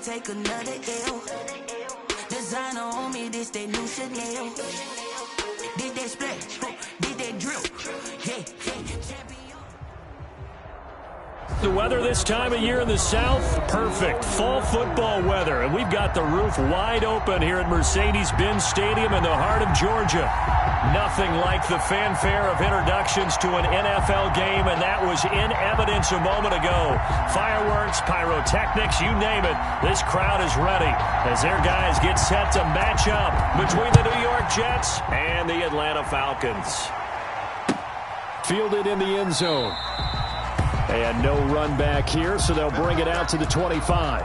take another L. Designer on me, this they new Chanel. Did they splash? Did they drill? Hey, champion. The weather this time of year in the South, perfect. Fall football weather, and we've got the roof wide open here at Mercedes-Benz Stadium in the heart of Georgia. Nothing like the fanfare of introductions to an NFL game, and that was in evidence a moment ago. Fireworks, pyrotechnics, you name it. This crowd is ready as their guys get set to match up between the New York Jets and the Atlanta Falcons. Fielded in the end zone. And no run back here, so they'll bring it out to the 25.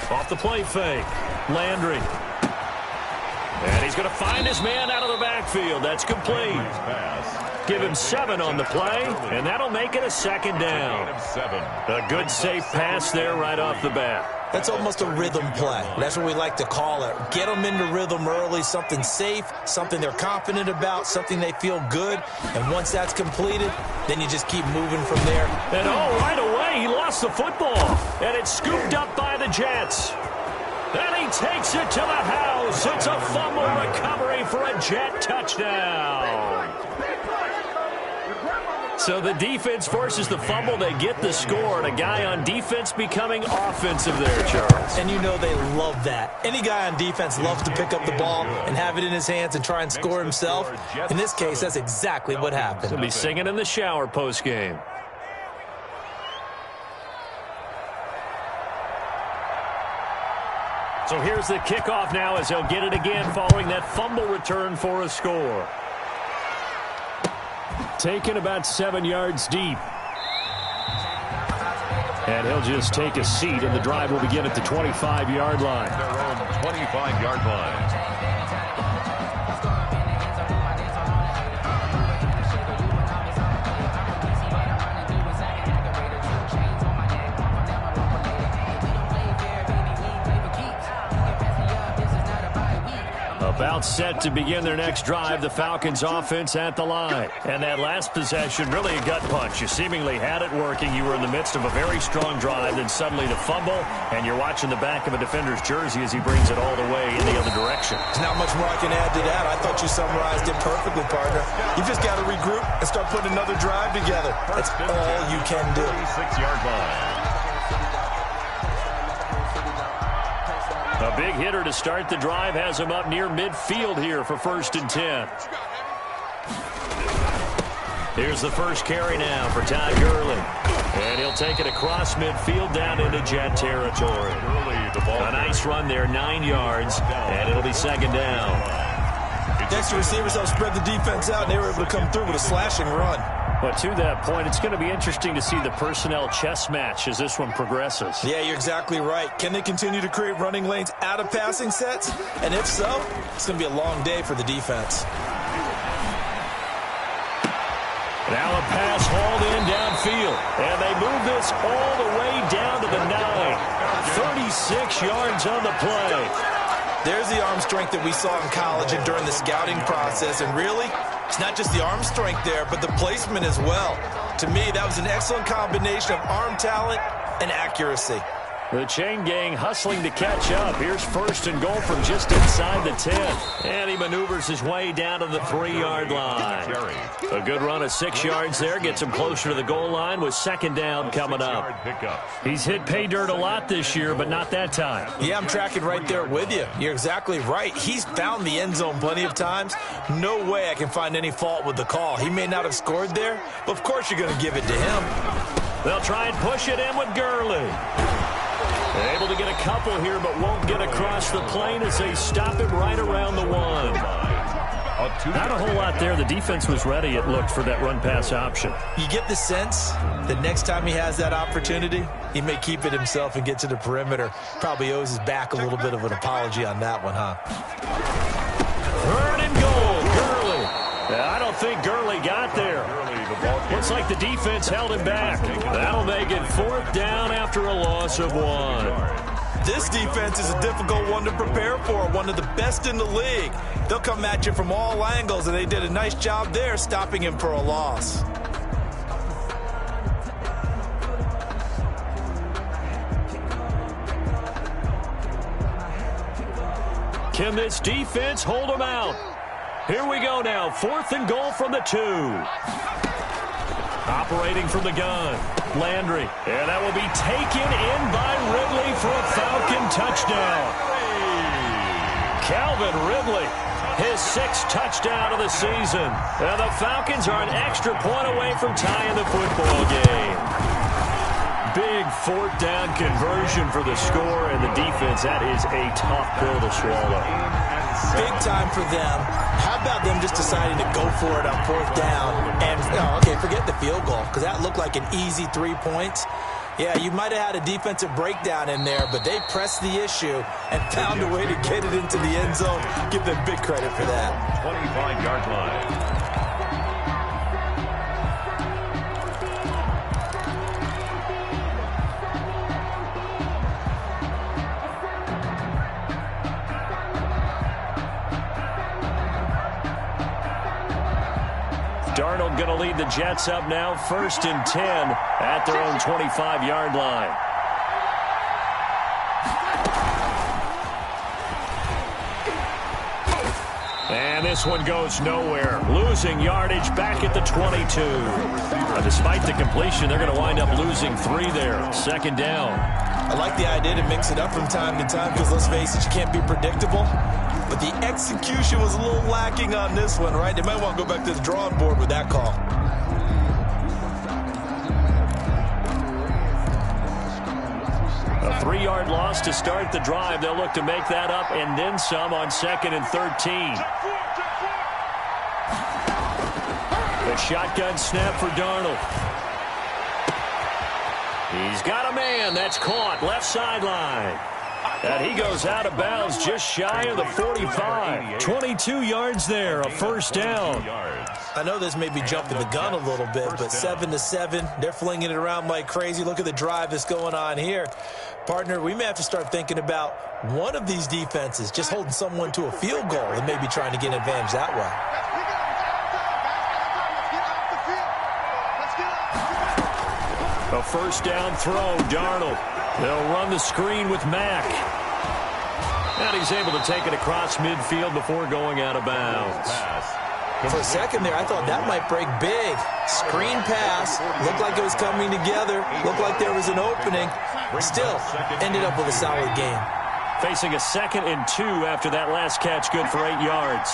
Off the play fake. Landry. And he's going to find his man out of the backfield. That's complete. Give him 7 on the play, and that'll make it a second down. A good, safe pass there right off the bat. That's almost a rhythm play. That's what we like to call it. Get them into rhythm early, something safe, something they're confident about, something they feel good. And once that's completed, then you just keep moving from there. And right away, he lost the football. And it's scooped up by the Jets. And he takes it to the house. It's a fumble recovery for a Jet touchdown. So the defense forces the fumble. They get the score. And a guy on defense becoming offensive there, Charles. And you know they love that. Any guy on defense loves to pick up the ball and have it in his hands and try and score himself. In this case, that's exactly what happened. He'll be singing in the shower post-game. So here's the kickoff now as they'll get it again following that fumble return for a score. Taken about 7 yards deep. And he'll just take a seat, and the drive will begin at the 25-yard line. Their own 25-yard line. About set to begin their next drive, the Falcons offense at the line. And that last possession, really a gut punch. You seemingly had it working. You were in the midst of a very strong drive, then suddenly the fumble, and you're watching the back of a defender's jersey as he brings it all the way in the other direction. There's not much more I can add to that. I thought you summarized it perfectly, partner. You just got to regroup and start putting another drive together. That's all you can do. 36-yard line. A big hitter to start the drive has him up near midfield here for 1st and 10. Here's the first carry now for Todd Gurley. And he'll take it across midfield down into Jet territory. A nice run there, 9 yards, and it'll be 2nd down. Next, the receivers help spread the defense out, and they were able to come through with a slashing run. But to that point, it's going to be interesting to see the personnel chess match as this one progresses. Yeah, you're exactly right. Can they continue to create running lanes out of passing sets? And if so, it's going to be a long day for the defense. Now a pass hauled in downfield. And they move this all the way down to the 9. 36 yards on the play. There's the arm strength that we saw in college and during the scouting process. And really, it's not just the arm strength there, but the placement as well. To me, that was an excellent combination of arm talent and accuracy. The chain gang hustling to catch up. Here's 1st and goal from just inside the 10. And he maneuvers his way down to the 3-yard line. A good run of 6 yards there. Gets him closer to the goal line with 2nd down coming up. He's hit pay dirt a lot this year, but not that time. Yeah, I'm tracking right there with you. You're exactly right. He's found the end zone plenty of times. No way I can find any fault with the call. He may not have scored there, but of course you're going to give it to him. They'll try and push it in with Gurley. Able to get a couple here, but won't get across the plane as they stop him right around the 1. Not a whole lot there. The defense was ready, it looked, for that run-pass option. You get the sense that next time he has that opportunity, he may keep it himself and get to the perimeter. Probably owes his back a little bit of an apology on that one, huh? Third and goal, Gurley. I don't think Gurley got there. Looks like the defense held him back. That'll make it 4th down after a loss of 1. This defense is a difficult one to prepare for, one of the best in the league. They'll come at you from all angles, and they did a nice job there stopping him for a loss. Can this defense hold them out? Here we go now. 4th and goal from the 2. Operating from the gun, Landry. And that will be taken in by Ridley for a Falcon touchdown. Calvin Ridley, his 6th touchdown of the season. And the Falcons are an extra point away from tying the football game. Big 4th down conversion for the score, and the defense, that is a tough pill to swallow. Big time for them. How about them just deciding to go for it on 4th down? And, okay, forget the field goal, because that looked like an easy 3 points. Yeah, you might have had a defensive breakdown in there, but they pressed the issue and found a way to get it into the end zone. Give them big credit for that. 25-yard line. Darnold going to lead the Jets up now, 1st and 10 at their own 25-yard line. And this one goes nowhere. Losing yardage back at the 22. Despite the completion, they're going to wind up losing 3 there. 2nd down. I like the idea to mix it up from time to time because, let's face it, you can't be predictable. But the execution was a little lacking on this one, right? They might want to go back to the drawing board with that call. A 3-yard loss to start the drive. They'll look to make that up and then some on 2nd and 13. The shotgun snap for Darnold. He's got a man. That's caught. Left sideline. And he goes out of bounds just shy of the 45. 22 yards there, a 1st down. I know this may be jumping the gun a little bit, but 7-7, they're flinging it around like crazy. Look at the drive that's going on here. Partner, we may have to start thinking about one of these defenses just holding someone to a field goal and maybe trying to get an advantage that way. A 1st down throw, Darnold. They'll run the screen with Mack. And he's able to take it across midfield before going out of bounds. For a second there, I thought that might break big. Screen pass. Looked like it was coming together. Looked like there was an opening. Still, ended up with a solid game. Facing a 2nd and 2 after that last catch, good for 8 yards.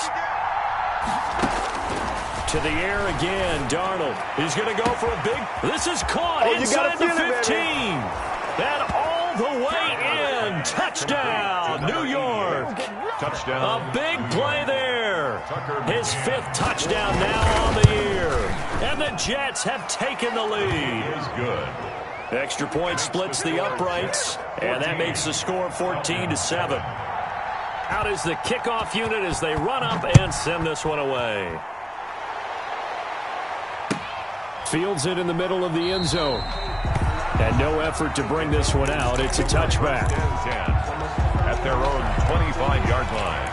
To the air again, Darnold. He's going to go for a big... This is caught inside the 15. And all the way in. Touchdown, New York. Touchdown. A big play there. His 5th touchdown now on the year. And the Jets have taken the lead. Is good. Extra point splits the uprights. And that makes the score 14-7. Out is the kickoff unit as they run up and send this one away. Fields it in the middle of the end zone. And no effort to bring this one out. It's a touchback. At their own 25-yard line.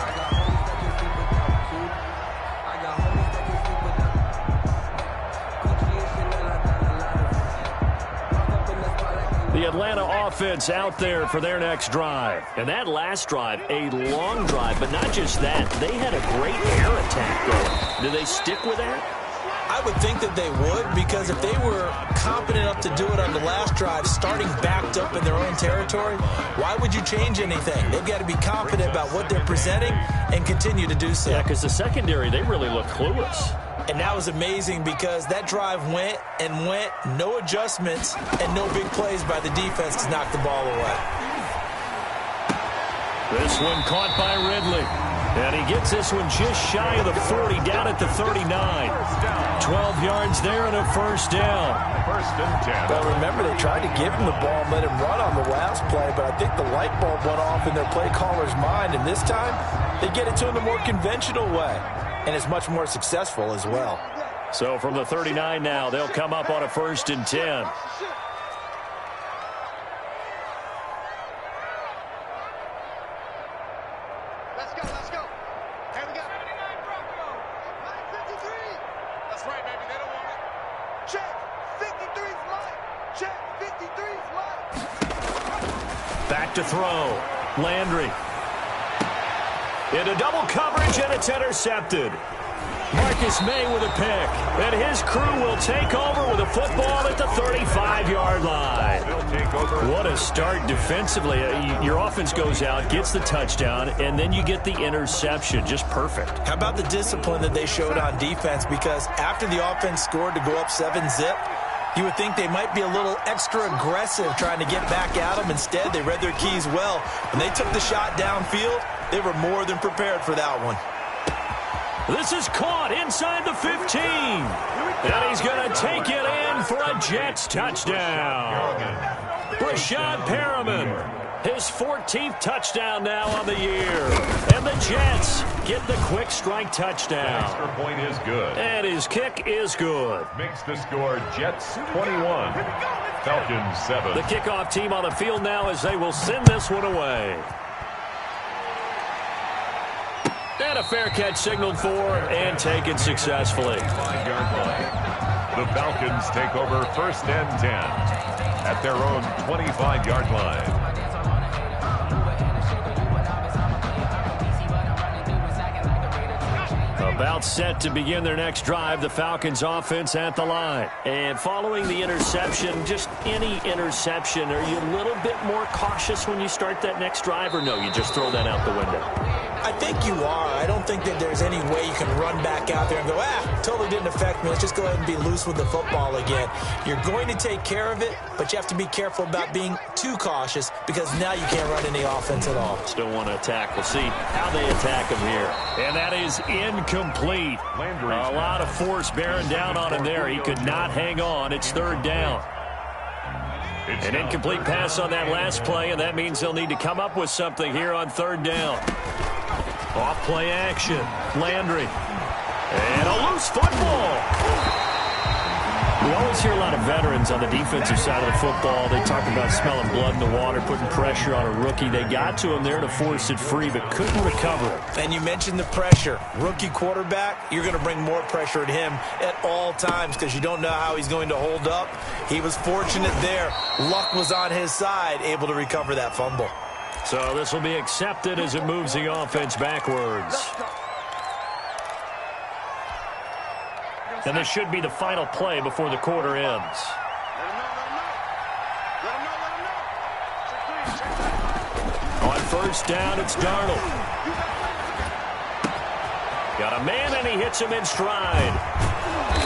The Atlanta offense out there for their next drive. And that last drive, a long drive, but not just that. They had a great air attack going. Do they stick with that? I would think that they would, because if they were competent enough to do it on the last drive, starting backed up in their own territory, why would you change anything? They've got to be confident about what they're presenting and continue to do so. Yeah, because the secondary, they really look clueless. And that was amazing because that drive went and went, no adjustments, and no big plays by the defense to knock the ball away. This one caught by Ridley. And he gets this one just shy of the 40, down at the 39. 12 yards there and a first down. First and 10. Well, remember, they tried to give him the ball and let him run on the last play, but I think the light bulb went off in their play caller's mind, and this time they get it to him the more conventional way, and it's much more successful as well. So from the 39 now, they'll come up on a first and 10. Back to throw. Landry. Into double coverage, and it's intercepted. Marcus May with a pick. And his crew will take over with a football at the 35-yard line. What a start defensively. Your offense goes out, gets the touchdown, and then you get the interception. Just perfect. How about the discipline that they showed on defense? Because after the offense scored to go up 7-zip, you would think they might be a little extra aggressive trying to get back at them. Instead, they read their keys well. When they took the shot downfield, they were more than prepared for that one. This is caught inside the 15. And he's going to take it in for a Jets touchdown. Rashad Perriman, his 14th touchdown now on the year. And the Jets get the quick strike touchdown. The extra point is good. And his kick is good. Makes the score Jets 21, Falcons 7. The kickoff team on the field now as they will send this one away. And a fair catch signaled for and taken successfully. 5-yard line. The Falcons take over first and 10 at their own 25-yard line. About set to begin their next drive, the Falcons offense at the line. And following the interception, just any interception, are you a little bit more cautious when you start that next drive, or no, you just throw that out the window? I think you are. I don't think that there's any way you can run back out there and go, totally didn't affect me. Let's just go ahead and be loose with the football again. You're going to take care of it, but you have to be careful about being too cautious because now you can't run any offense at all. Still want to attack. We'll see how they attack him here. And that is incomplete. A lot of force bearing down on him there. He could not hang on. It's third down. An incomplete pass on that last play, and that means they'll need to come up with something here on third down. Off play action. Landry. And a loose football. We always hear a lot of veterans on the defensive side of the football. They talk about smelling blood in the water, putting pressure on a rookie. They got to him there to force it free, but couldn't recover it. And you mentioned the pressure. Rookie quarterback, you're going to bring more pressure at him at all times because you don't know how he's going to hold up. He was fortunate there. Luck was on his side, able to recover that fumble. So this will be accepted as it moves the offense backwards. And this should be the final play before the quarter ends. On first down, it's Darnold. Got a man, and he hits him in stride.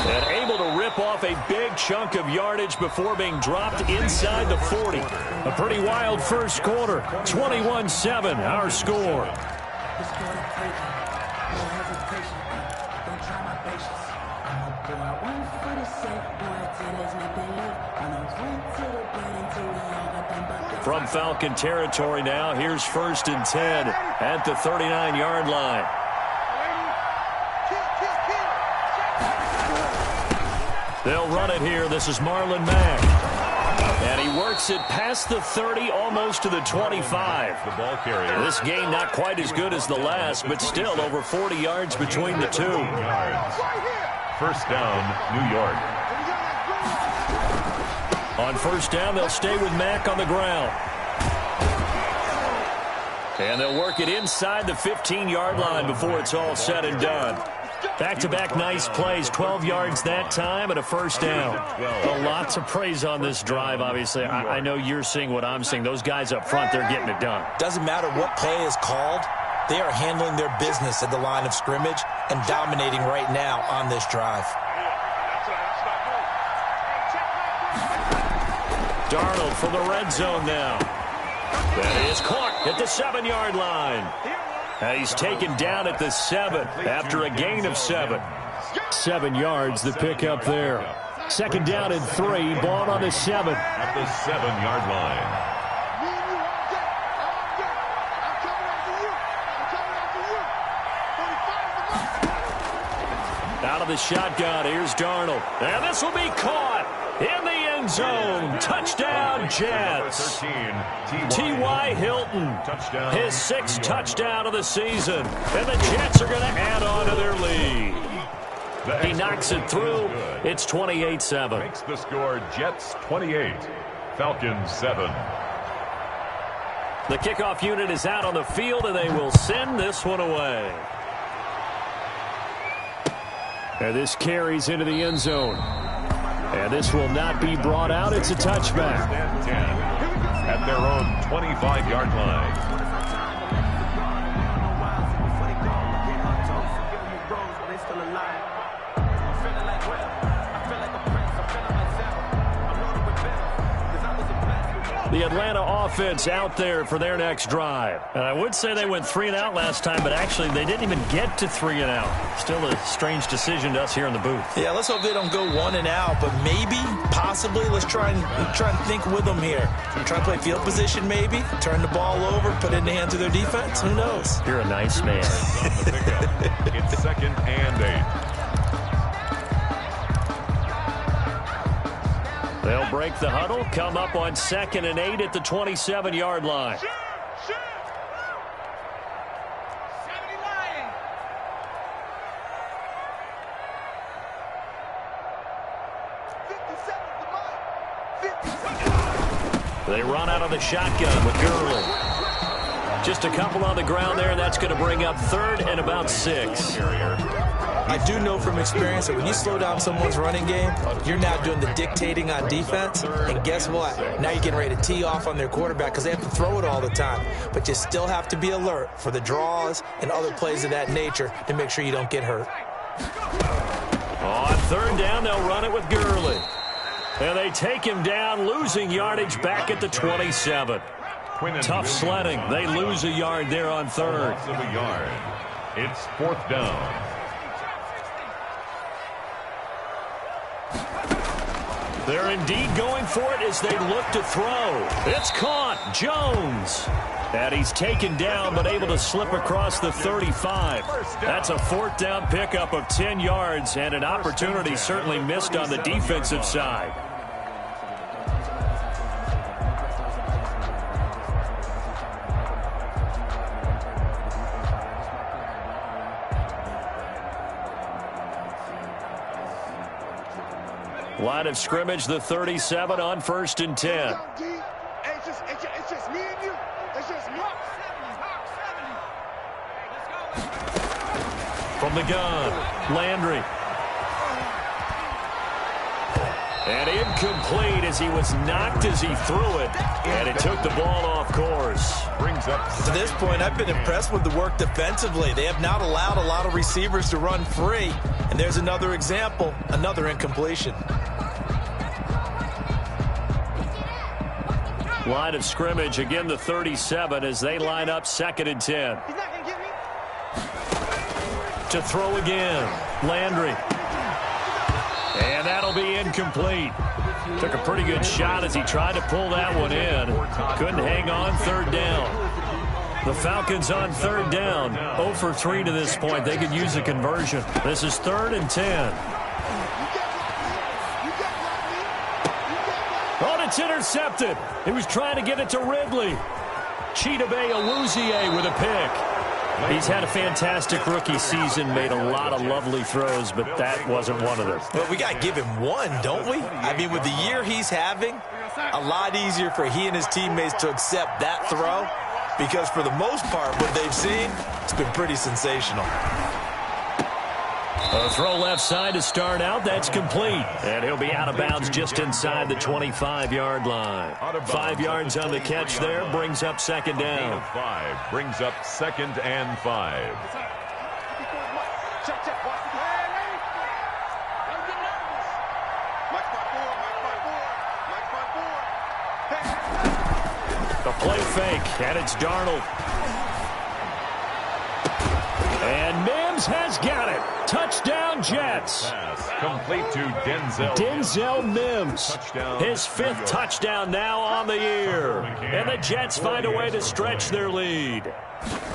And able to rip off a big chunk of yardage before being dropped inside the 40. A pretty wild first quarter. 21-7, our score. From Falcon territory now, here's first and 10 at the 39-yard line. They'll run it here. This is Marlon Mack. And he works it past the 30, almost to the 25. The ball carrier. This game not quite as good as the last, but still over 40 yards between the two. First down, New York. On first down, they'll stay with Mack on the ground. And they'll work it inside the 15-yard line before it's all said and done. Back-to-back nice plays, 12 yards that time and a first down. A lot to praise on this drive, obviously. I know you're seeing what I'm seeing. Those guys up front, they're getting it done. Doesn't matter what play is called. They are handling their business at the line of scrimmage and dominating right now on this drive. Darnold from the red zone now. That is caught at the 7-yard line. He's taken down at the 7 after a gain of 7. 7 yards, the pickup there. Second down and 3, ball on the 7. At the 7-yard line. Out of the shotgun, here's Darnold. And this will be caught in the end zone. Touchdown, Jets. T.Y. Hilton, his 6th touchdown of the season. And the Jets are going to add on to their lead. He knocks it through. It's 28-7. Makes the score Jets 28, Falcons 7. The kickoff unit is out on the field, and they will send this one away. And this carries into the end zone. And this will not be brought out. It's a touchback. At their own 25-yard line. The Atlanta offense out there for their next drive. And I would say they went 3 and out last time, but actually they didn't even get to 3 and out. Still a strange decision to us here in the booth. Yeah, let's hope they don't go 1 and out, but maybe, possibly, let's try and think with them here. Try and play field position maybe, turn the ball over, put it in the hands of their defense. Who knows? You're a nice man. It's 2nd and 8. They'll break the huddle, come up on 2nd and 8 at the 27-yard line. They run out of the shotgun with Gurley. Just a couple on the ground there, and that's going to bring up 3rd and about 6. I do know from experience that when you slow down someone's running game, you're now doing the dictating on defense. And guess what? Now you're getting ready to tee off on their quarterback because they have to throw it all the time. But you still have to be alert for the draws and other plays of that nature to make sure you don't get hurt. On 3rd down, they'll run it with Gurley. And they take him down, losing yardage back at the 27. Tough sledding. They lose a yard there on 3rd. It's 4th down. They're indeed going for it as they look to throw. It's caught. Jones. And he's taken down but able to slip across the 35. That's a 4th down pickup of 10 yards and an opportunity certainly missed on the defensive side. Line of scrimmage, the 37 on 1st and 10. It's just me and you. It's just me. From the gun, Landry. And incomplete as he was knocked as he threw it. And it took the ball off course. Brings up to this point, I've been impressed with the work defensively. They have not allowed a lot of receivers to run free. And there's another example, another incompletion. Line of scrimmage, again the 37 as they line up 2nd and 10. To throw again, Landry. And that'll be incomplete. Took a pretty good shot as he tried to pull that one in. Couldn't hang on 3rd down. The Falcons on 3rd down. 0 for 3 to this point. They could use a conversion. This is 3rd and 10. Oh, it's intercepted. He was trying to get it to Ridley. Chidobe Awuzie with a pick. He's had a fantastic rookie season, made a lot of lovely throws, but that wasn't one of them. Well, we got to give him one, don't we? I mean, with the year he's having, a lot easier for he and his teammates to accept that throw because for the most part, what they've seen, it's been pretty sensational. A throw left side to start out. That's complete. And he'll be out of bounds just inside the 25-yard line. 5 yards on the catch there. Brings up 2nd down. 5 brings up 2nd and 5. A play fake, and it's Darnold. And Mims has got it. Touchdown, Jets. Pass complete to Denzel Mims. Touchdown. His 5th touchdown now on the year. And the Jets find a way to stretch their lead.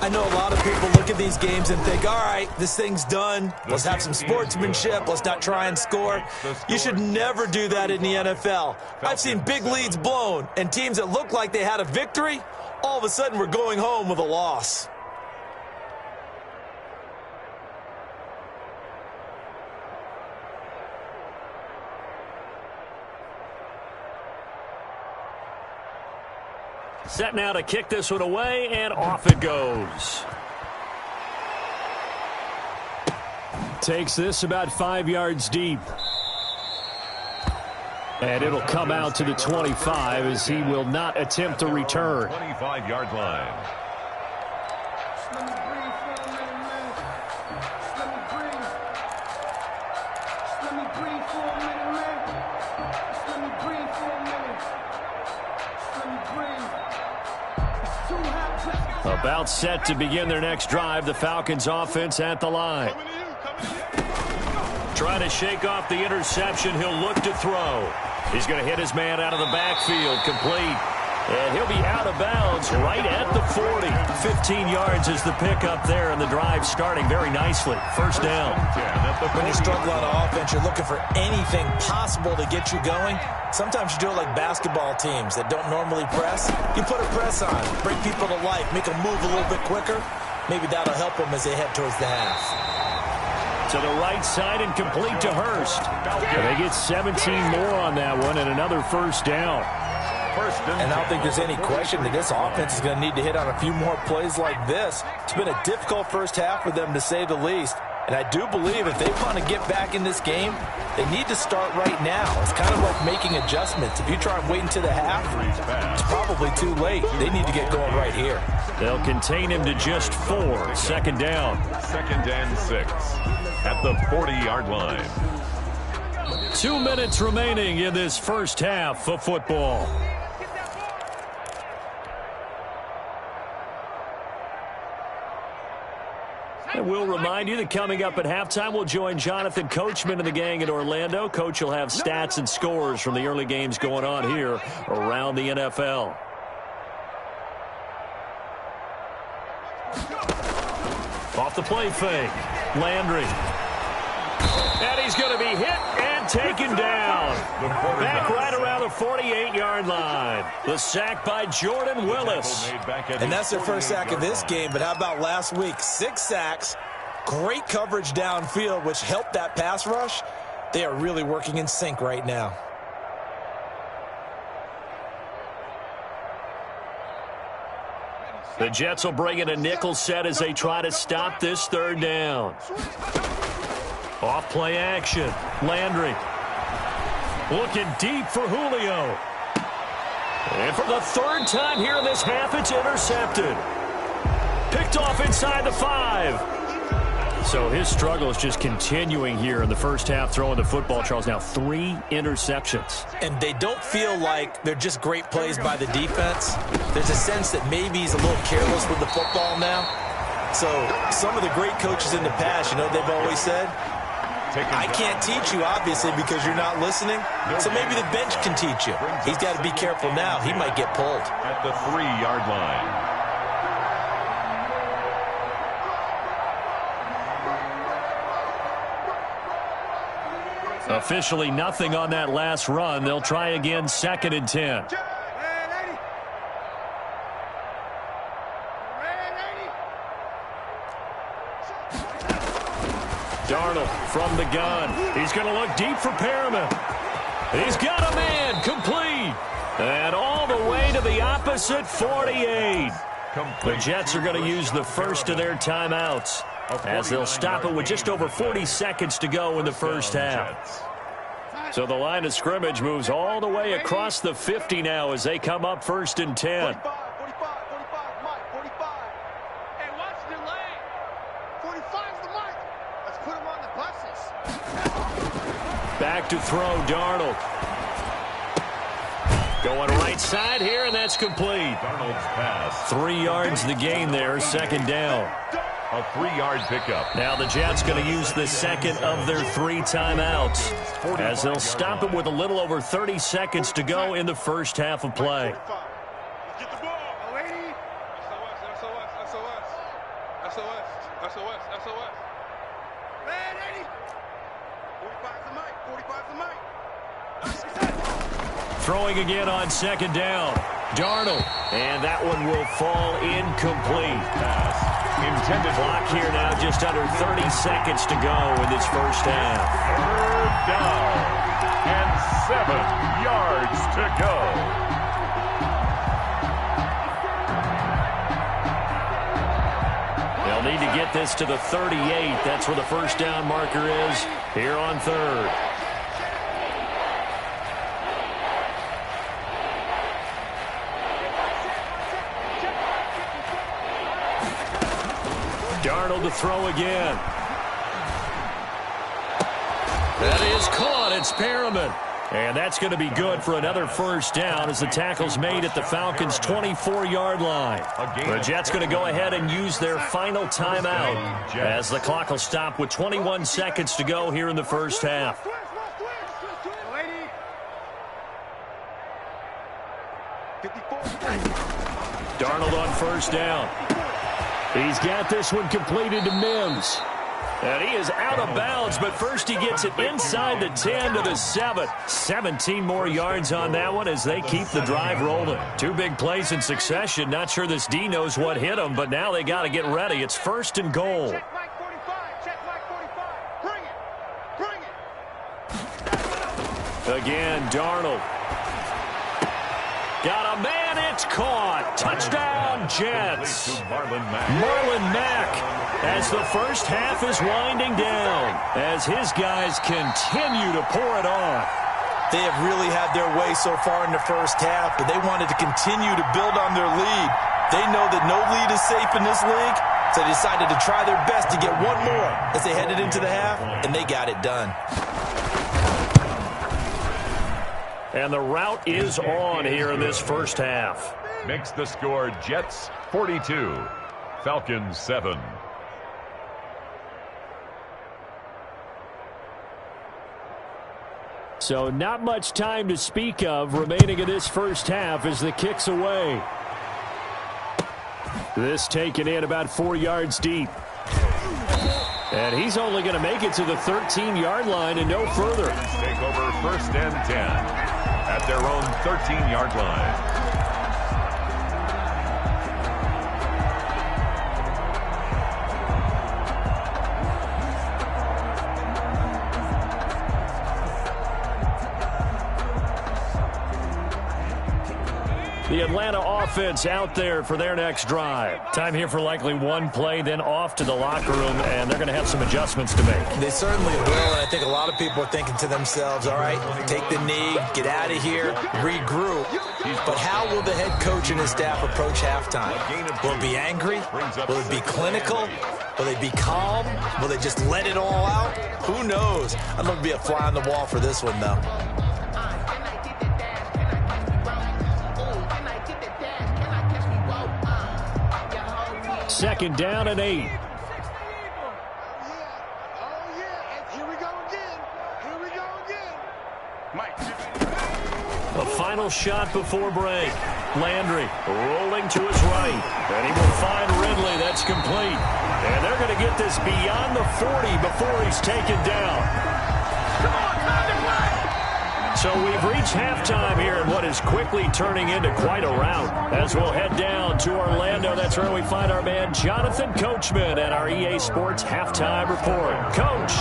I know a lot of people look at these games and think, all right, this thing's done. Let's have some sportsmanship. Let's not try and score. You should never do that in the NFL. I've seen big leads blown, and teams that look like they had a victory, all of a sudden we're going home with a loss. Set now to kick this one away, and off it goes. Takes this about 5 yards deep. And it'll come out to the 25 as he will not attempt to return. 25-yard line. About set to begin their next drive, the Falcons offense at the line. Trying to shake off the interception, he'll look to throw. He's going to hit his man out of the backfield, complete. And he'll be out of bounds right at the 40. 15 yards is the pickup there, and the drive starting very nicely. First down. When you struggle on offense, you're looking for anything possible to get you going. Sometimes you do it like basketball teams that don't normally press. You put a press on, bring people to life, make them move a little bit quicker. Maybe that'll help them as they head towards the half. To the right side and complete to Hurst. And they get 17 more on that one and another first down. And I don't think there's any question that this offense is going to need to hit on a few more plays like this. It's been a difficult first half for them, to say the least. And I do believe if they want to get back in this game, they need to start right now. It's kind of like making adjustments. If you try and wait until the half, it's probably too late. They need to get going right here. They'll contain him to just 4. Second down. 2nd and 6 at the 40-yard line. 2 minutes remaining in this first half of football. And we'll remind you that coming up at halftime, we'll join Jonathan Coachman and the gang in Orlando. Coach will have stats and scores from the early games going on here around the NFL. Off the play fake, Landry. And he's going to be hit and taken down. Back right around the 48-yard line. The sack by Jordan Willis. And that's their first sack of this game, but how about last week? 6 sacks, great coverage downfield, which helped that pass rush. They are really working in sync right now. The Jets will bring in a nickel set as they try to stop this third down. Off play action. Landry. Looking deep for Julio. And for the 3rd time here in this half, it's intercepted. Picked off inside the 5. So his struggle is just continuing here in the first half, throwing the football, Charles. Now 3 interceptions. And they don't feel like they're just great plays by the defense. There's a sense that maybe he's a little careless with the football now. So some of the great coaches in the past, you know, they've always said, I can't teach you, obviously, because you're not listening. So maybe the bench can teach you. He's got to be careful now. He might get pulled. At the 3-yard line. Officially nothing on that last run. They'll try again, 2nd and 10. Darnold from the gun. He's going to look deep for Perriman. He's got a man, complete. And all the way to the opposite 48. The Jets are going to use the first of their timeouts as they'll stop it with just over 40 seconds to go in the first half. So the line of scrimmage moves all the way across the 50 now as they come up 1st and 10. 45, Mike, 45. Hey, watch the lane. 45's the mark. Let's put him on the buses. Back to throw, Darnold. Going right side here, and that's complete. Darnold's pass. 3 yards the gain there, 2nd down. A 3-yard pickup. Now the Jets going to use the second of their 3 timeouts as they'll stop it with a little over 30 seconds to go in the first half of play. Get the ball, lady. SOS. Man, 80. 45's the mic. 45's the mic. Throwing again on second down. Darnold. And that one will fall incomplete. Intended Clock here now, just under 30 seconds to go in this first half. Third down and 7 yards to go. They'll need to get this to the 38. That's where the first down marker is here on third. Darnold to throw again. That is caught. It's Perriman. And that's going to be good for another first down as the tackle's made at the Falcons' 24-yard line. The Jets going to go ahead and use their final timeout as the clock will stop with 21 seconds to go here in the first half. Darnold on first down. He's got this one completed to Mims. And he is out of bounds, but first he gets it inside the 10 to the 7. 17 more yards on that one as they keep the drive rolling. 2 big plays in succession. Not sure this D knows what hit him, but now they got to get ready. It's first and goal. Check Mike 45. Check Mike 45. Bring it. Again, Darnold. Got a man, it's caught. Touchdown, Jets. Marlon Mack as the first half is winding down as his guys continue to pour it on. They have really had their way so far in the first half, but they wanted to continue to build on their lead. They know that no lead is safe in this league, so they decided to try their best to get one more as they headed into the half, and they got it done. And the route is on here in this first half. Makes the score Jets 42, Falcons 7. So not much time to speak of remaining in this first half as the kick's away. This taken in about 4 yards deep. And he's only going to make it to the 13-yard line and no further. Take over first and 10 at their own 13-yard line. The Atlanta offense out there for their next drive. Time here for likely one play, then off to the locker room, and they're going to have some adjustments to make. They certainly will, and I think a lot of people are thinking to themselves, all right, take the knee, get out of here, regroup. But how will the head coach and his staff approach halftime? Will it be angry? Will it be clinical? Will they be calm? Will they just let it all out? Who knows? I'd love to be a fly on the wall for this one, though. Second down and 8. Oh, yeah. Here we go again. Mike. A final shot before break. Landry rolling to his right. And he will find Ridley. That's complete. And they're going to get this beyond the 40 before he's taken down. Come on, time to play. So we've reached halftime here in what is quickly turning into quite a rout. As we'll head down to Orlando, that's where we find our man Jonathan Coachman at our EA Sports Halftime Report. Coach.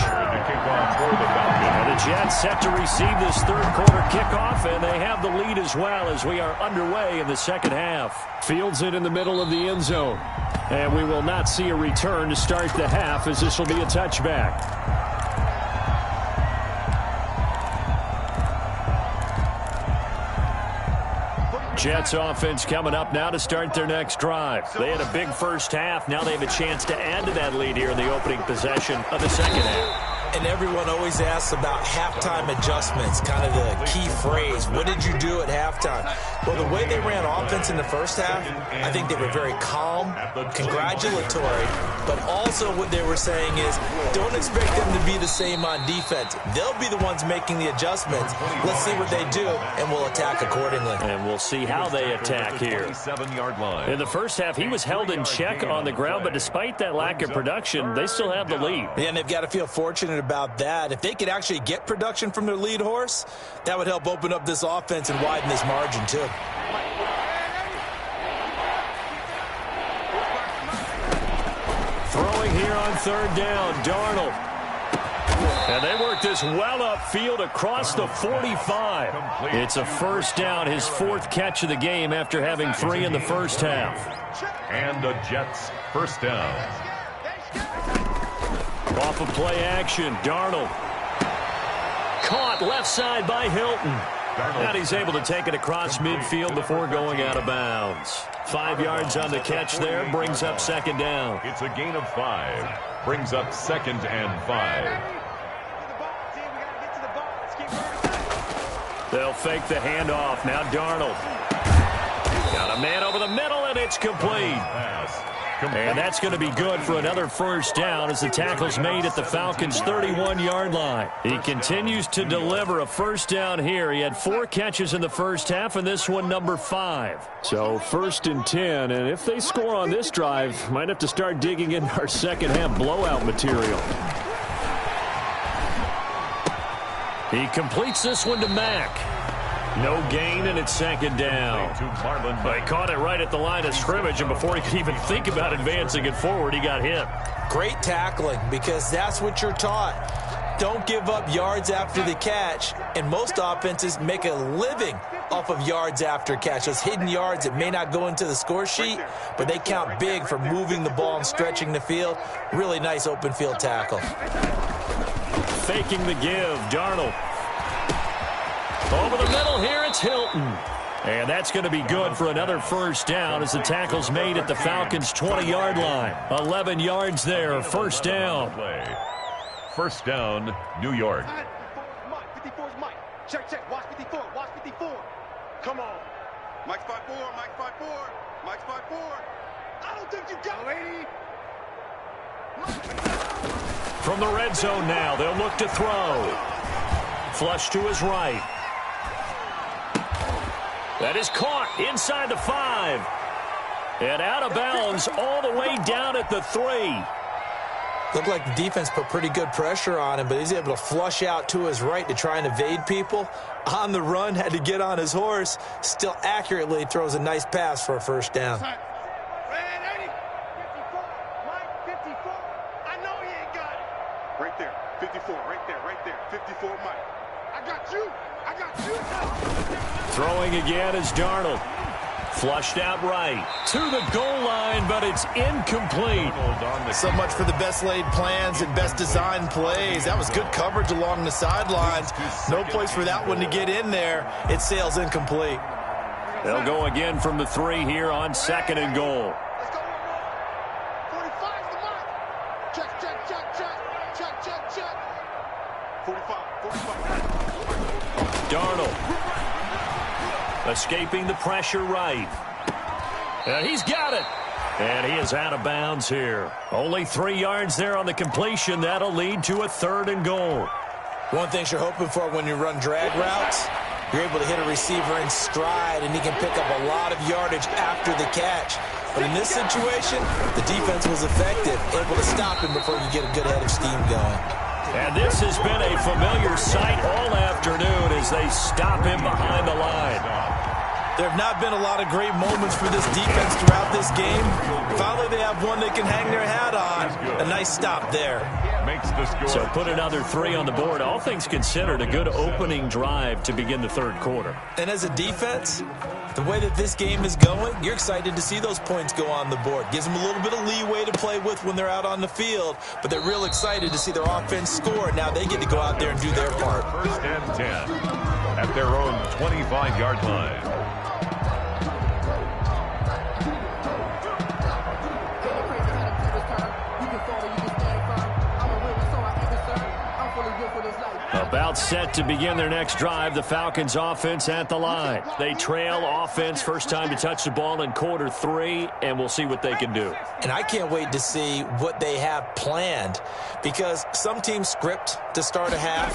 And the Jets set to receive this third quarter kickoff, and they have the lead as well as we are underway in the second half. Fields it in the middle of the end zone. And we will not see a return to start the half as this will be a touchback. Jets offense coming up now to start their next drive. They had a big first half. Now they have a chance to add to that lead here in the opening possession of the second half. And everyone always asks about halftime adjustments, kind of the key phrase. What did you do at halftime? Well, the way they ran offense in the first half, I think they were very calm, congratulatory, but also what they were saying is don't expect them to be the same on defense. They'll be the ones making the adjustments. Let's see what they do, and we'll attack accordingly. And we'll see how they attack here. In the first half, he was held in check on the ground, but despite that lack of production, they still have the lead. Yeah, and they've got to feel fortunate about that. If they could actually get production from their lead horse, that would help open up this offense and widen this margin too. Throwing here on third down, Darnold. And they work this well upfield across the 45. It's a first down, his fourth catch of the game after having 3 in the first half. And the Jets first down. Off of play action, Darnold. Caught left side by Hilton. And he's able to take it across midfield before going out of bounds. 5 yards on the catch there, brings up second down. It's a gain of 5. Brings up 2nd and 5. They'll fake the handoff. Now Darnold. Got a man over the middle, and it's complete. And that's going to be good for another first down as the tackle's made at the Falcons' 31-yard line. He continues to deliver a first down here. He had 4 catches in the first half, and this one number 5. So 1st and 10, and if they score on this drive, might have to start digging in our second half blowout material. He completes this one to Mack. No gain, and it's second down. They caught it right at the line of scrimmage, and before he could even think about advancing it forward, he got hit. Great tackling, because that's what you're taught. Don't give up yards after the catch, and most offenses make a living off of yards after catch. Those hidden yards that may not go into the score sheet, but they count big for moving the ball and stretching the field. Really nice open field tackle. Faking the give, Darnold. Over the middle here, it's Hilton. And that's going to be good for another first down as the tackle's made at the Falcons' 20-yard line. 11 yards there, first down. First down, New York. 54's Mike. Check. Watch 54. Watch 54. Come on. Mike's 5-4. Mike's 5-4. Mike's 5-4. I don't think you got it. From the red zone now, they'll look to throw. Flush to his right. That is caught inside the 5. And out of bounds all the way down at the 3. Looked like the defense put pretty good pressure on him, but he's able to flush out to his right to try and evade people. On the run, had to get on his horse. Still accurately throws a nice pass for a first down. Right there, 54, right there, 54, Mike. I got you. Throwing again is Darnold. Flushed out right to the goal line, but it's incomplete. So much for the best laid plans and best designed plays. That was good coverage along the sidelines. No place for that one to get in there. It sails incomplete. They'll go again from the 3 here on 2nd and goal. Let's go. 45's the mark. Check. 45. Darnold escaping the pressure right. And he's got it. And he is out of bounds here. Only 3 yards there on the completion. That'll lead to a 3rd and goal. One thing you're hoping for when you run drag routes, you're able to hit a receiver in stride, and he can pick up a lot of yardage after the catch. But in this situation, the defense was effective, able to stop him before you get a good head of steam going. And this has been a familiar sight all afternoon as they stop him behind the line. There have not been a lot of great moments for this defense throughout this game. Finally, they have one they can hang their hat on. A nice stop there. Makes the score. So put another 3 on the board. All things considered, a good opening drive to begin the 3rd quarter. And as a defense, the way that this game is going, you're excited to see those points go on the board. Gives them a little bit of leeway to play with when they're out on the field, but they're real excited to see their offense score. Now they get to go out there and do their part. First and 10 at their own 25-yard line. About set to begin their next drive, the Falcons offense at the line. They trail offense, first time to touch the ball in quarter 3, and we'll see what they can do. And I can't wait to see what they have planned, because some teams script to start a half.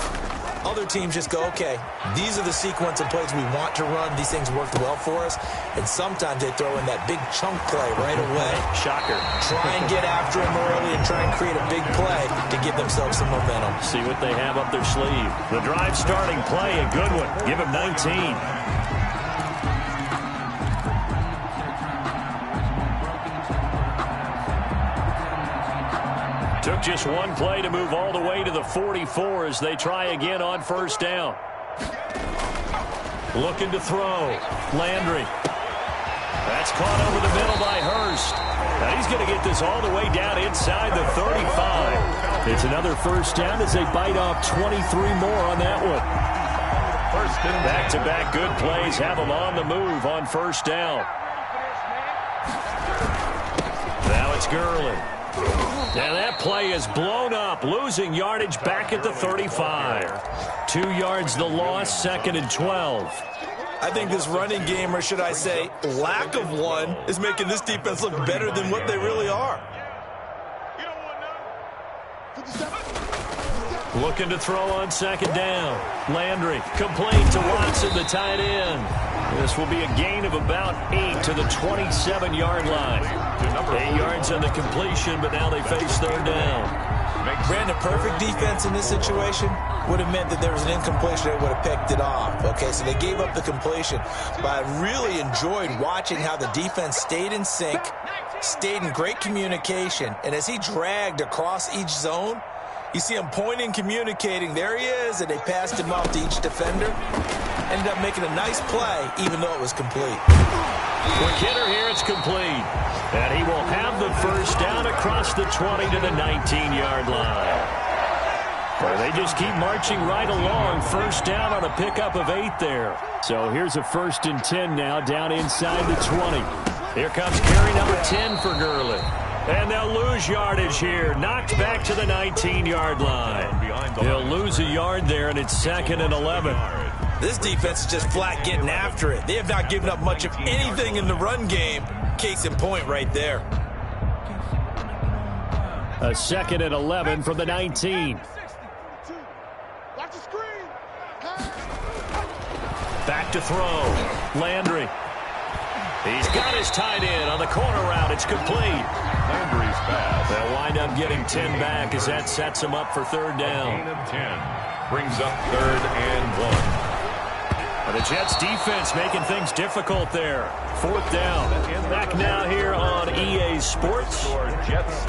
Other teams just go, okay, these are the sequence of plays we want to run. These things worked well for us. And sometimes they throw in that big chunk play right away. Shocker. Try and get after them early and try and create a big play to give themselves some momentum. See what they have up their sleeve. The drive starting play, a good one. Give him 19. Took just one play to move all the way to the 44 as they try again on first down. Looking to throw. Landry. That's caught over the middle by Hurst. Now he's going to get this all the way down inside the 35. It's another first down as they bite off 23 more on that one. Back-to-back good plays have them on the move on first down. Now it's Gurley. Now that play is blown up, losing yardage back at the 35. 2 yards the loss, second and 12. I think this running game, or should I say lack of one, is making this defense look better than what they really are. Looking to throw on second down. Landry, complete to Watson, the tight end. This will be a gain of about 8 to the 27-yard line. 8 yards on the completion, but now they face third down. Brandon, perfect defense in this situation would have meant that there was an incompletion. They would have picked it off. Okay, so they gave up the completion. But I really enjoyed watching how the defense stayed in sync, stayed in great communication. And as he dragged across each zone, you see him pointing, communicating. There he is, and they passed him off to each defender. Ended up making a nice play, even though it was complete. Quick hitter here, it's complete. And he will have the first down across the 20 to the 19-yard line. Well, they just keep marching right along. First down on a pickup of 8 there. So here's a first and 10 now down inside the 20. Here comes carry number 10 for Gurley. And they'll lose yardage here. Knocked back to the 19-yard line. They'll lose a yard there, and it's second and 11. This defense is just flat getting after it. They have not given up much of anything in the run game. Case in point right there. A second and 11 from the 19. Back to throw. Landry. He's got his tight end on the corner route. It's complete. Landry's pass. They'll wind up getting 10 back as that sets them up for third down. Gain of 10. Brings up third and 1. The Jets defense making things difficult there. Fourth down. Back now here on EA Sports.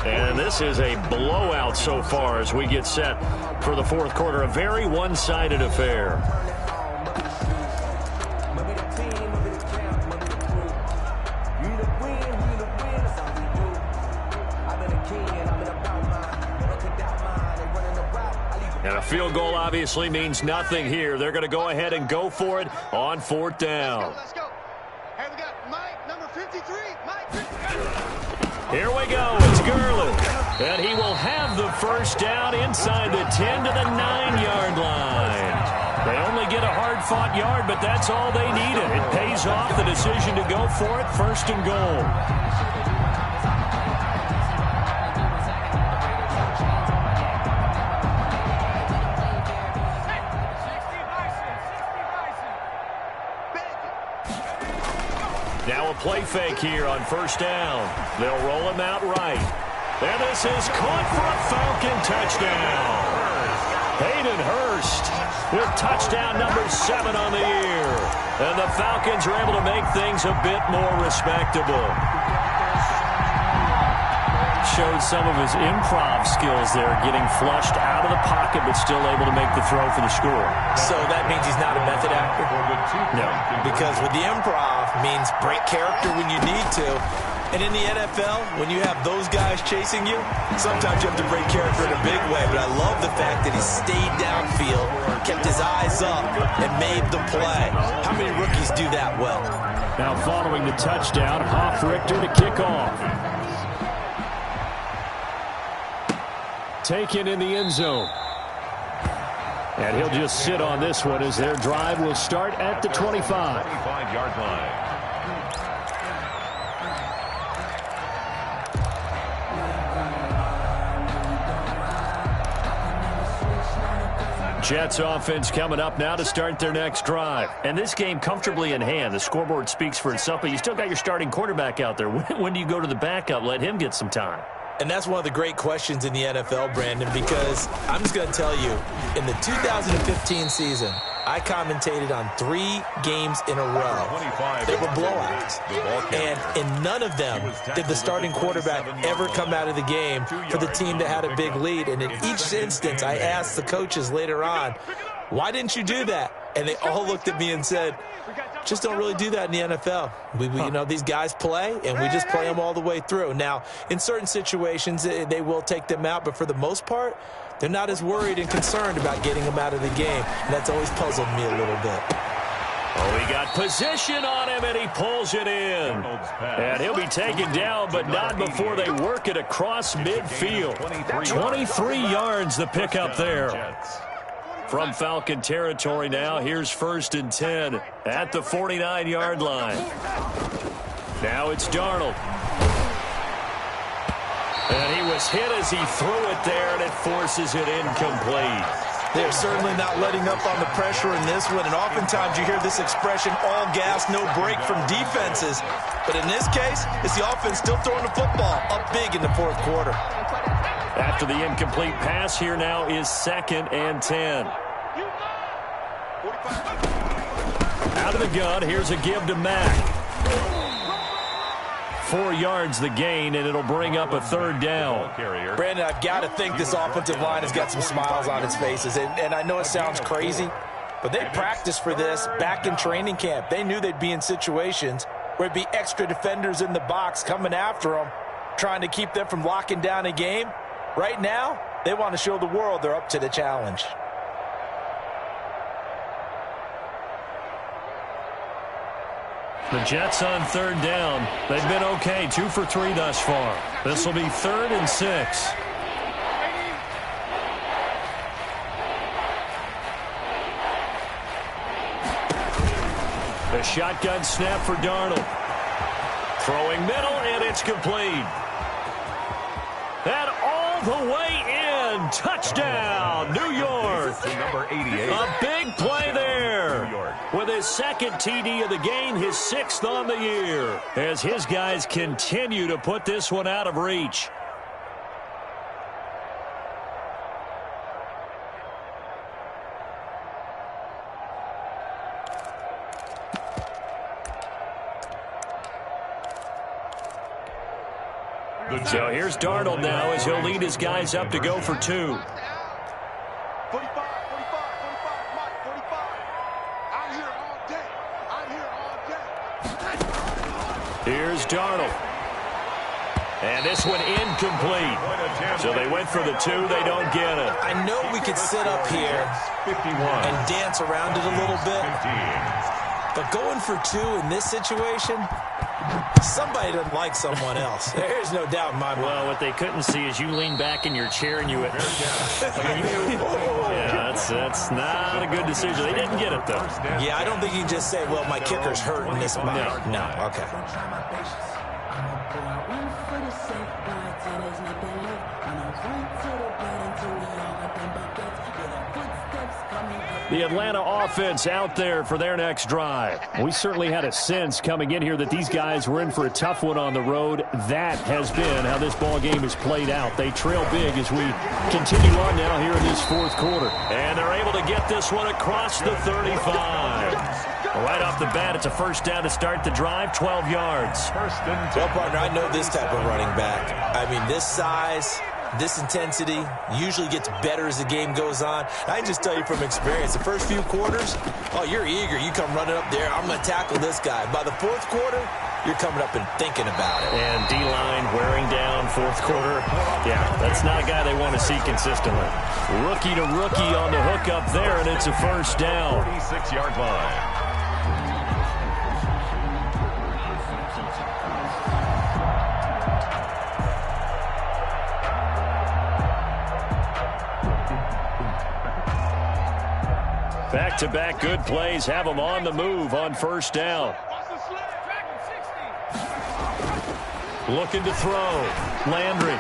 And this is a blowout so far as we get set for the fourth quarter. A very one-sided affair. And a field goal obviously means nothing here. They're going to go ahead and go for it on fourth down. Let's go. Hey, we got Mike, number 53. Mike. Here we go. It's Gurley. And he will have the first down inside the 10 to the 9-yard line. They only get a hard-fought yard, but that's all they needed. It pays off the decision to go for it, first and goal. Now a play fake here on first down. They'll roll him out right. And this is caught for a Falcon touchdown. Hayden Hurst with touchdown number 7 on the year. And the Falcons are able to make things a bit more respectable. Showed some of his improv skills there, getting flushed out of the pocket but still able to make the throw for the score. So that means he's not a method actor? No. Because with the improv means break character when you need to. And in the NFL, when you have those guys chasing you, sometimes you have to break character in a big way. But I love the fact that he stayed downfield, kept his eyes up, and made the play. How many rookies do that well? Now following the touchdown, Hoff-Richter to kick off. Taken in the end zone. And he'll just sit on this one as their drive will start at the 25. 25-yard line. Jets offense coming up now to start their next drive. And this game comfortably in hand. The scoreboard speaks for itself, but you still got your starting quarterback out there. When do you go to the backup? Let him get some time. And that's one of the great questions in the NFL, Brandon, because I'm just going to tell you, in the 2015 season, I commentated on 3 games in a row. They were blowouts. And in none of them did the starting quarterback ever come out of the game for the team that had a big lead. And in each instance, I asked the coaches later on, why didn't you do that? And they all looked at me and said, just don't really do that in the NFL. You know, these guys play, and we just play them all the way through. Now, in certain situations, they will take them out, but for the most part, they're not as worried and concerned about getting them out of the game, and that's always puzzled me a little bit. Oh, he got position on him, and he pulls it in. And he'll be taken down, but not before they work it across midfield. 23 yards the pickup there. From Falcon territory now, here's 1st and 10 at the 49-yard line. Now it's Darnold. And he was hit as he threw it there, and it forces it incomplete. They're certainly not letting up on the pressure in this one, and oftentimes you hear this expression, all gas, no break from defenses. But in this case, it's the offense still throwing the football up big in the 4th quarter. After the incomplete pass, here now is 2nd and 10. Out of the gun, here's a give to Mack. 4 yards the gain, and it'll bring up a 3rd down. Brandon, I've got to think this offensive line has got some smiles on its faces. And I know it sounds crazy, but they practiced for this back in training camp. They knew they'd be in situations where it'd be extra defenders in the box coming after them, trying to keep them from locking down a game. Right now, they want to show the world they're up to the challenge. The Jets on 3rd down. They've been okay, 2 for 3 thus far. This will be 3rd and 6. The shotgun snap for Darnold. Throwing middle, and it's complete. And all the way in. Touchdown, New York. Number 88. A big play there. With his 2nd TD of the game, his 6th on the year. As his guys continue to put this one out of reach. So here's Darnold now as he'll lead his guys up to go for 2. 45, 45, 45, Mike, 45. I'm here all day. I'm here all day. Here's Darnold. And this one incomplete. So they went for the 2. They don't get it. I know we could sit up here and dance around it a little bit. But going for 2 in this situation, somebody doesn't like someone else. There's no doubt in my mind. Well, what they couldn't see is you lean back in your chair and you went, yeah, that's not a good decision. They didn't get it, though. Yeah, I don't think you can just say, well, my kicker's hurting this bite. No, okay. The Atlanta offense out there for their next drive. We certainly had a sense coming in here that these guys were in for a tough one on the road. That has been how this ball game has played out. They trail big as we continue on now here in this 4th quarter. And they're able to get this one across the 35. Right off the bat, it's a 1st down to start the drive, 12 yards. Well, partner, I know this type of running back. I mean, this size, this intensity usually gets better as the game goes on. I can just tell you from experience, the first few quarters, oh, you're eager. You come running up there, I'm going to tackle this guy. By the 4th quarter, you're coming up and thinking about it. And D-line wearing down 4th quarter. Yeah, that's not a guy they want to see consistently. Rookie to rookie on the hook up there, and it's a 1st down. 46-yard line. Back-to-back good plays have them on the move on first down. Looking to throw. Landry.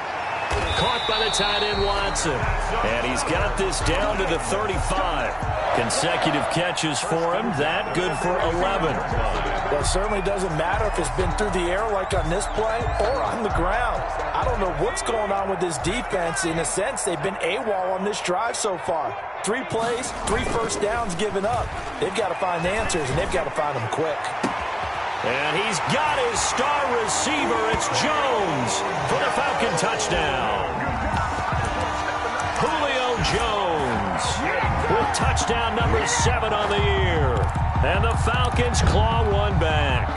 Caught by the tight end, Watson. And he's got this down to the 35. Consecutive catches for him. That good for 11. Well, it certainly doesn't matter if it's been through the air like on this play or on the ground. I don't know what's going on with this defense. In a sense, they've been AWOL on this drive so far. 3 plays, 3 first downs given up. They've got to find answers, and they've got to find them quick. And he's got his star receiver. It's Jones for the Falcon touchdown. Julio Jones with touchdown number 7 on the year. And the Falcons claw one back.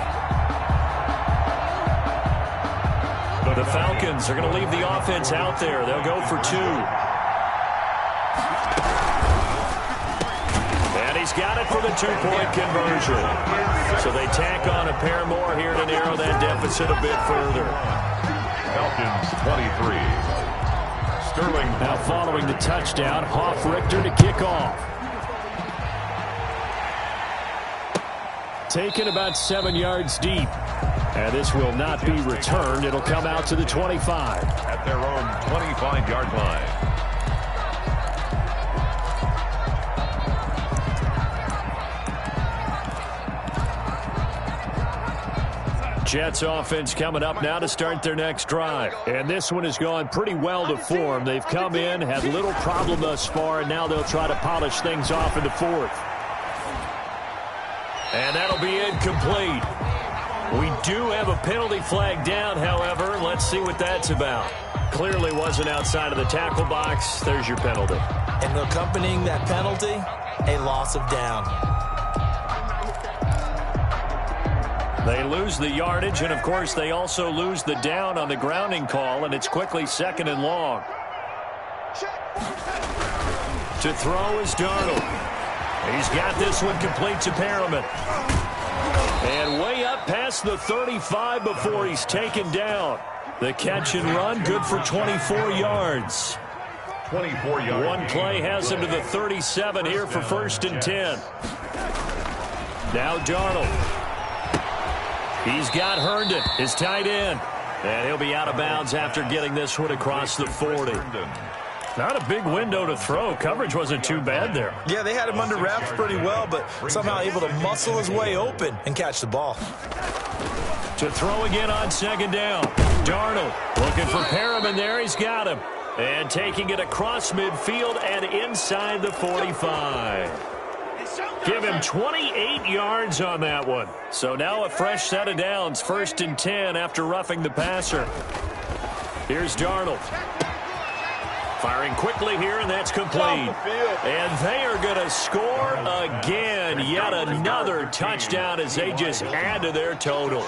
The Falcons are going to leave the offense out there. They'll go for 2. And he's got it for the 2-point conversion. So they tack on a pair more here to narrow that deficit a bit further. Falcons 23. Sterling. Now following the touchdown, Hoff-Richter to kick off. Taken about 7 yards deep. And this will not be returned. It'll come out to the 25. At their own 25-yard line. Jets offense coming up now to start their next drive. And this one has gone pretty well to form. They've come in, had little problem thus far, and now they'll try to polish things off in the 4th. And that'll be incomplete. We do have a penalty flag down, however. Let's see what that's about. Clearly wasn't outside of the tackle box. There's your penalty. And accompanying that penalty, a loss of down. They lose the yardage, and, of course, they also lose the down on the grounding call, and it's quickly 2nd and long. To throw is Darnold. He's got this one complete to Perriman. And way up past the 35 before he's taken down. The catch and run, good for 24 yards. 24 yards. One play has him to the 37 here for 1st and 10. Now Darnold. He's got Herndon, his tight end. And he'll be out of bounds after getting this one across the 40. Not a big window to throw. Coverage wasn't too bad there. Yeah, they had him under wraps pretty well, but somehow able to muscle his way open and catch the ball. To throw again on 2nd down. Darnold looking for Perriman there. He's got him. And taking it across midfield and inside the 45. Give him 28 yards on that one. So now a fresh set of downs. 1st and 10 after roughing the passer. Here's Darnold. Firing quickly here, and that's complete. And they are going to score again. Yet another touchdown as they just add to their totals.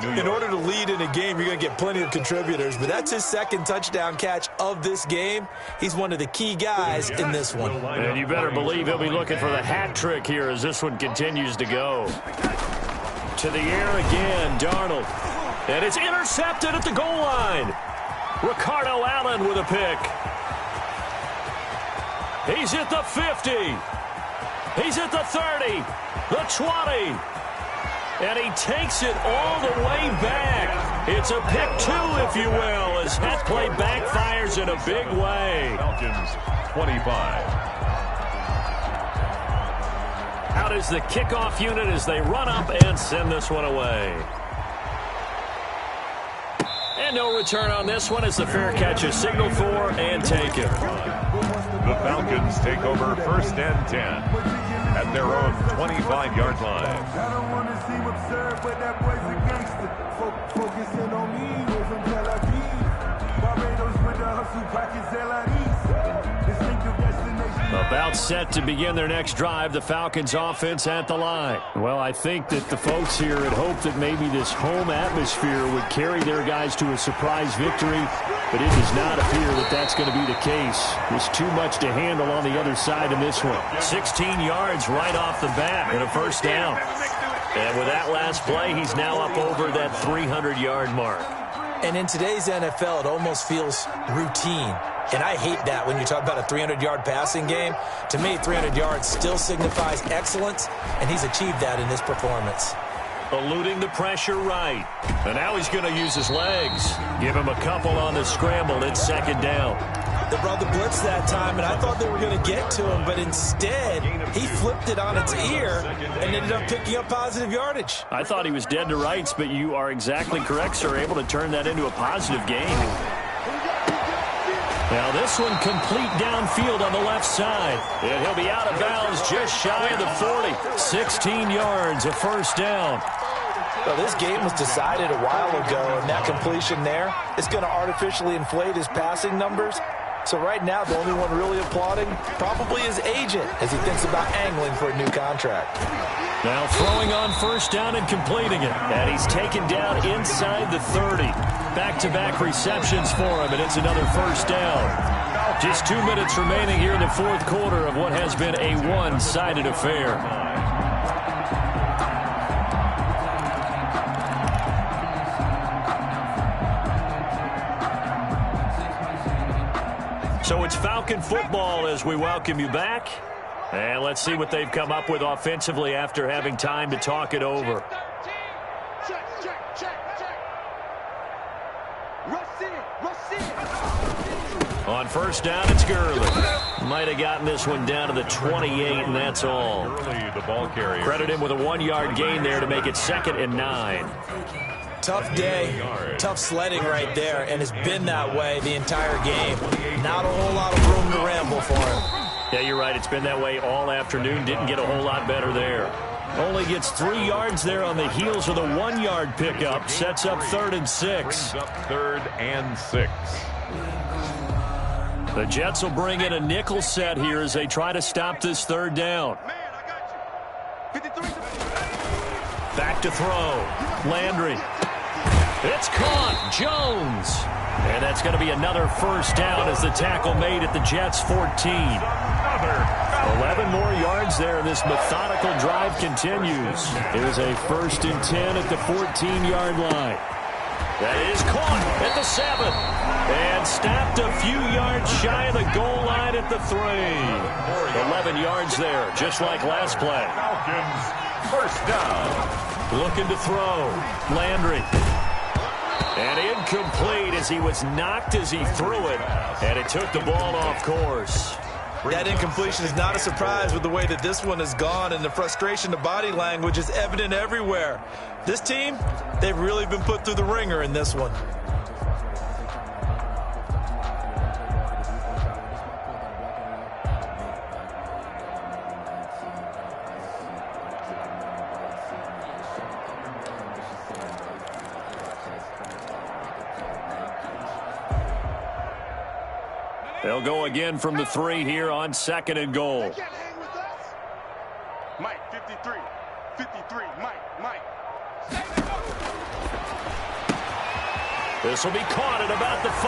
In order to lead in a game, you're going to get plenty of contributors, but that's his 2nd touchdown catch of this game. He's one of the key guys in this one. And you better believe he'll be looking for the hat trick here as this one continues to go. To the air again, Darnold. And it's intercepted at the goal line. Ricardo Allen with a pick. He's at the 50. He's at the 30. The 20. And he takes it all the way back. It's a pick 2, if you will, as that play backfires in a big way. Falcons 25. Out is the kickoff unit as they run up and send this one away. And no return on this one as the fair catch is signaled for and taken. The Falcons take over 1st and 10 at their own 25-yard line. I don't want to seem absurd, but that boy's a gangster. Focusing on me, we're from Tel Aviv. Barbados with the hustle pockets, distinctive destination. About set to begin their next drive, the Falcons offense at the line. Well, I think that the folks here had hoped that maybe this home atmosphere would carry their guys to a surprise victory, but it does not appear that that's going to be the case. There's too much to handle on the other side in this one. 16 yards right off the bat and a 1st down. And with that last play, he's now up over that 300-yard mark. And in today's NFL, it almost feels routine. And I hate that when you talk about a 300-yard passing game. To me, 300 yards still signifies excellence, and he's achieved that in this performance. Eluding the pressure right. And now he's going to use his legs. Give him a couple on the scramble. It's second down. They brought the blitz that time, and I thought they were going to get to him, but instead he flipped it on its ear and ended up picking up positive yardage. I thought he was dead to rights, but you are exactly correct, sir. Able to turn that into a positive gain. Now this one complete downfield on the left side. And he'll be out of bounds just shy of the 40. 16 yards, a first down. Well, this game was decided a while ago, and that completion there is going to artificially inflate his passing numbers. So right now, the only one really applauding probably his agent as he thinks about angling for a new contract. Now throwing on first down and completing it. And he's taken down inside the 30. Back-to-back receptions for him, and it's another first down. Just 2 minutes remaining here in the fourth quarter of what has been a one-sided affair. So it's Falcon football as we welcome you back. And let's see what they've come up with offensively after having time to talk it over. On first down, it's Gurley. Might have gotten this one down to the 28, and that's all. Gurley, the ball carrier. Credit him with a 1-yard gain there to make it 2nd and 9. Tough day, tough sledding right there, and it's been that way the entire game. Not a whole lot of room to ramble for him. Yeah, you're right. It's been that way all afternoon. Didn't get a whole lot better there. Only gets 3 yards there on the heels of the 1-yard pickup. Sets up 3rd and 6. Up 3rd and 6. The Jets will bring in a nickel set here as they try to stop this 3rd down. Back to throw. Landry. It's caught. Jones. And that's going to be another first down as the tackle made at the Jets' 14. 11 more yards there. This methodical drive continues. Here's a 1st and 10 at the 14-yard line. That is caught at the 7. And stopped a few yards shy of the goal line at the 3. 11 yards there, just like last play. Falcons, first down. Looking to throw. Landry. And incomplete as he was knocked as he threw it. And it took the ball off course. That incompletion is not a surprise with the way that this one has gone, and the frustration, the body language is evident everywhere. This team, they've really been put through the ringer in this one. They'll go again from the 3 here on 2nd and goal. Mike, 53. 53. Mike. This will be caught at about the 5.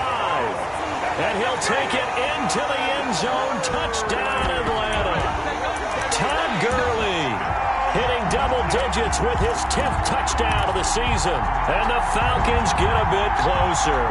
And he'll take it into the end zone. Touchdown, Atlanta. Todd Gurley hitting double digits with his 10th touchdown of the season. And the Falcons get a bit closer.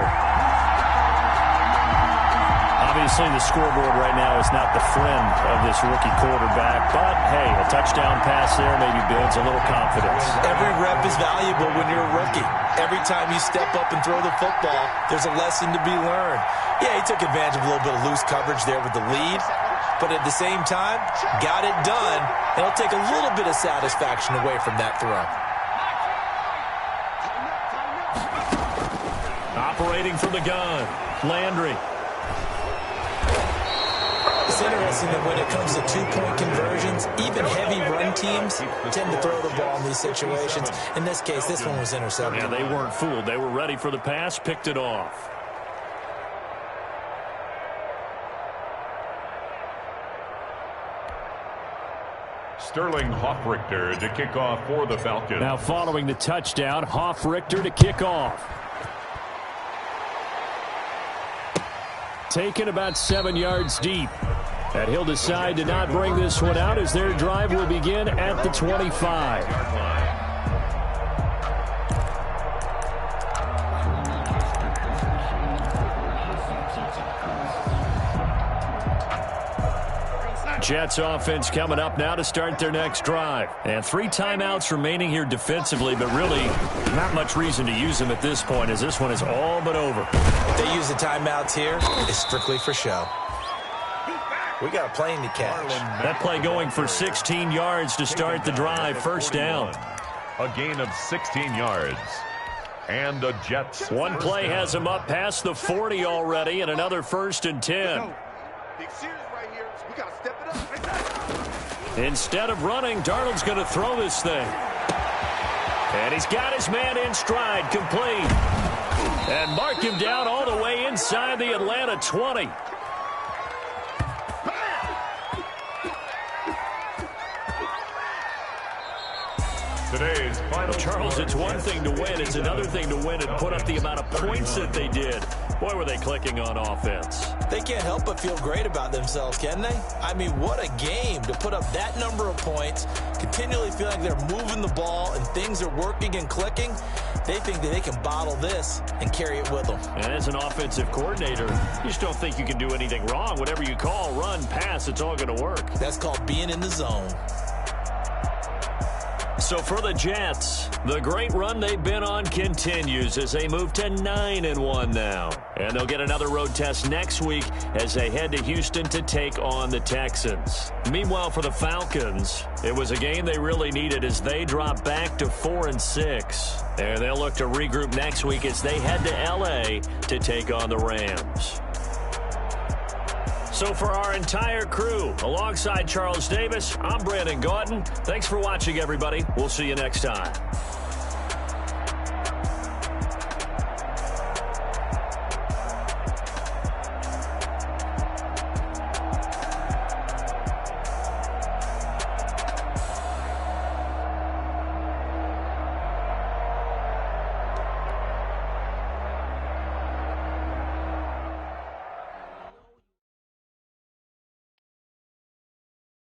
Obviously, the scoreboard right now is not the friend of this rookie quarterback. But, hey, a touchdown pass there maybe builds a little confidence. Every rep is valuable when you're a rookie. Every time you step up and throw the football, there's a lesson to be learned. Yeah, he took advantage of a little bit of loose coverage there with the lead. But at the same time, got it done. And it'll take a little bit of satisfaction away from that throw. Operating from the gun, Landry. It's interesting that when it comes to 2-point conversions, even heavy run teams tend to throw the ball in these situations. In this case, this one was intercepted. Yeah, they weren't fooled. They were ready for the pass, picked it off. Sterling Hoffrichter to kick off for the Falcons. Now following the touchdown, Hoffrichter to kick off. Taken about 7 yards deep. And he'll decide to not bring this one out as their drive will begin at the 25. Jets offense coming up now to start their next drive. And 3 timeouts remaining here defensively, but really not much reason to use them at this point as this one is all but over. If they use the timeouts here, it's strictly for show. We got a plane to catch. That play going for 16 yards to start the drive. First down. A gain of 16 yards. And the Jets. One play has him up past the 40 already, and another 1st and 10. Instead of running, Darnold's going to throw this thing. And he's got his man in stride, complete. And mark him down all the way inside the Atlanta 20. Today's final Charles, it's one thing to win. It's another thing to win and put up the amount of points that they did. Boy, were they clicking on offense. They can't help but feel great about themselves, can they? I mean, what a game to put up that number of points, continually feel like they're moving the ball and things are working and clicking. They think that they can bottle this and carry it with them. And as an offensive coordinator, you just don't think you can do anything wrong. Whatever you call, run, pass, it's all going to work. That's called being in the zone. So for the Jets, the great run they've been on continues as they move to 9-1 now. And they'll get another road test next week as they head to Houston to take on the Texans. Meanwhile, for the Falcons, it was a game they really needed as they drop back to 4-6. And they'll look to regroup next week as they head to L.A. to take on the Rams. So for our entire crew, alongside Charles Davis, I'm Brandon Gaudin. Thanks for watching, everybody. We'll see you next time.